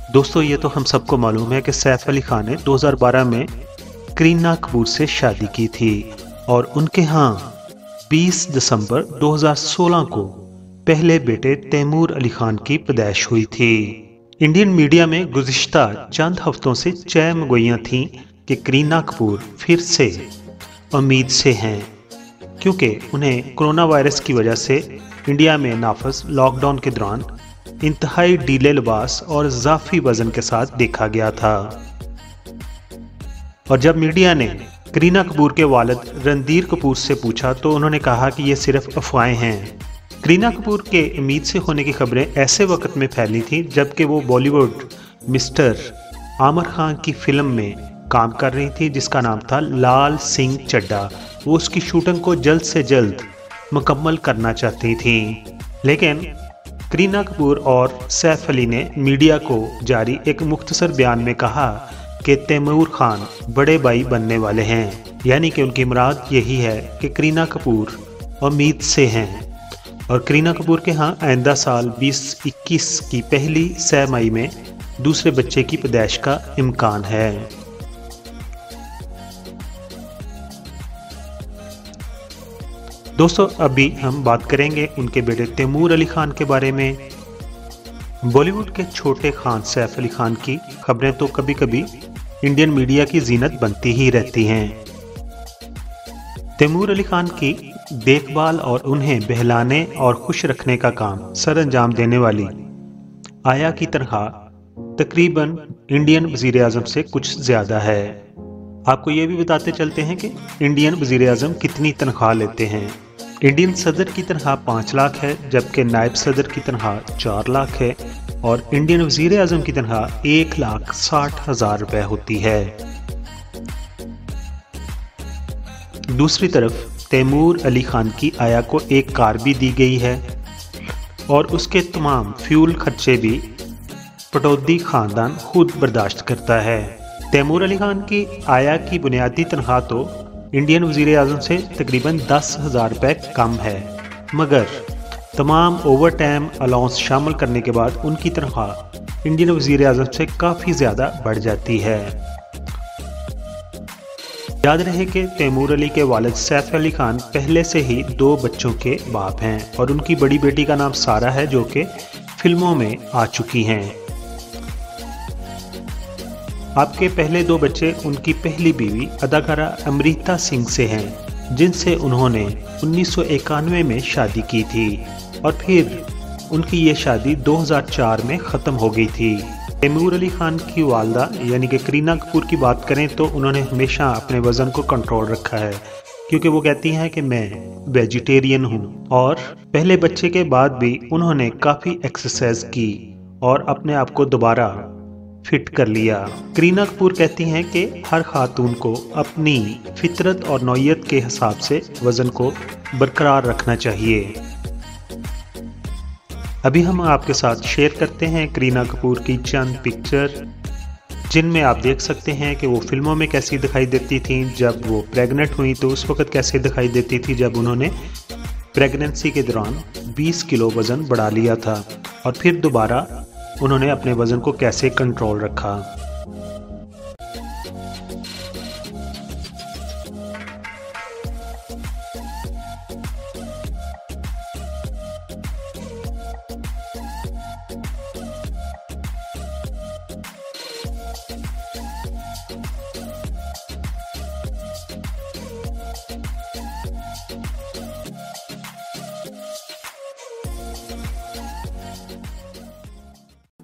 दोस्तों ये तो हम सबको मालूम है कि सैफ अली खान ने 2012 में करीना कपूर से शादी की थी और उनके यहाँ 20 दिसंबर 2016 को पहले बेटे तैमूर अली खान की पैदाइश हुई थी। इंडियन मीडिया में गुज़िश्ता चंद हफ्तों से चहमगोइयां थीं कि करीना कपूर फिर से उम्मीद से हैं, क्योंकि उन्हें कोरोना वायरस की वजह से इंडिया में नाफज लॉकडाउन के दौरान इंतहाई ढीले लिबास और इजाफी वजन के साथ देखा गया था। और जब मीडिया ने करीना कपूर के वालिद रणधीर कपूर से पूछा तो उन्होंने कहा कि ये सिर्फ अफवाहें हैं। करीना कपूर के उम्मीद से होने की खबरें ऐसे वक्त में फैली थी जबकि वो बॉलीवुड मिस्टर आमिर खान की फिल्म में काम कर रही थी जिसका नाम था लाल सिंह चड्ढा। वो उसकी शूटिंग को जल्द से जल्द मुकम्मल करना चाहती थी, लेकिन करीना कपूर और सैफ अली ने मीडिया को जारी एक मुख्तसर बयान में कहा कि तैमूर खान बड़े भाई बनने वाले हैं, यानी कि उनकी मुराद यही है कि करीना कपूर उम्मीद से हैं और करीना कपूर के यहाँ आइंदा साल 2021 की पहली सहमाही में दूसरे बच्चे की पैदाइश का इम्कान है। दोस्तों अभी हम बात करेंगे उनके बेटे तैमूर अली खान के बारे में। बॉलीवुड के छोटे खान सैफ अली खान की खबरें तो कभी कभी इंडियन मीडिया की जीनत बनती ही रहती हैं। तैमूर अली खान की देखभाल और उन्हें बहलाने और खुश रखने का काम सर अंजाम देने वाली आया की तनख्वाह तकरीबन इंडियन वजीर आजम से कुछ ज़्यादा है। आपको ये भी बताते चलते हैं कि इंडियन वजीर आजम कितनी तनख्वाह लेते हैं। इंडियन सदर की तनख्वाह 5 लाख है, जबकि नायब सदर की तनख्वाह 4 लाख है और इंडियन वजीर आजम की तनख्वाह 1,60,000 रुपये होती है। दूसरी तरफ तैमूर अली खान की आया को एक कार भी दी गई है और उसके तमाम फ्यूल खर्चे भी पटौदी खानदान खुद बर्दाश्त करता है। तैमूर अली खान की आया की बुनियादी तनख्वाह तो इंडियन वजीर आजम से तकरीबन 10,000 रुपये कम है, मगर तमाम ओवर टाइम अलाउंस शामिल करने के बाद उनकी तनख्वाह इंडियन वजीर आजम से काफ़ी ज़्यादा बढ़ जाती है। याद रहे कि तैमूर अली के वालिद सैफ अली खान पहले से ही 2 बच्चों के बाप हैं और उनकी बड़ी बेटी का नाम सारा है जो कि फिल्मों में आ चुकी हैं। आपके पहले 2 बच्चे उनकी पहली बीवी अदाकारा अमृता सिंह से हैं, जिनसे उन्होंने 1991 में शादी की थी और फिर उनकी ये शादी 2004 में ख़त्म हो गई थी। तैमूर अली खान की वालदा यानी कि करीना कपूर की बात करें तो उन्होंने हमेशा अपने वज़न को कंट्रोल रखा है, क्योंकि वो कहती हैं कि मैं वेजिटेरियन हूँ और पहले बच्चे के बाद भी उन्होंने काफ़ी एक्सरसाइज की और अपने आप को दोबारा फिट कर लिया। करीना कपूर कहती हैं कि हर खातून को अपनी फितरत और नौयत के हिसाब से वज़न को बरकरार रखना चाहिए। अभी हम आपके साथ शेयर करते हैं करीना कपूर की चंद पिक्चर, जिनमें आप देख सकते हैं कि वो फिल्मों में कैसी दिखाई देती थी, जब वो प्रेग्नेंट हुई तो उस वक्त कैसे दिखाई देती थी जब उन्होंने प्रेगनेंसी के दौरान 20 किलो वज़न बढ़ा लिया था और फिर दोबारा उन्होंने अपने वज़न को कैसे कंट्रोल रखा।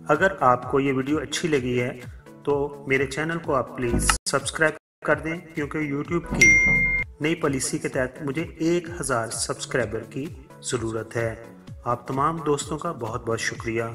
अगर आपको ये वीडियो अच्छी लगी है तो मेरे चैनल को आप प्लीज़ सब्सक्राइब कर दें, क्योंकि YouTube की नई पॉलिसी के तहत मुझे 1000 सब्सक्राइबर की ज़रूरत है। आप तमाम दोस्तों का बहुत बहुत शुक्रिया।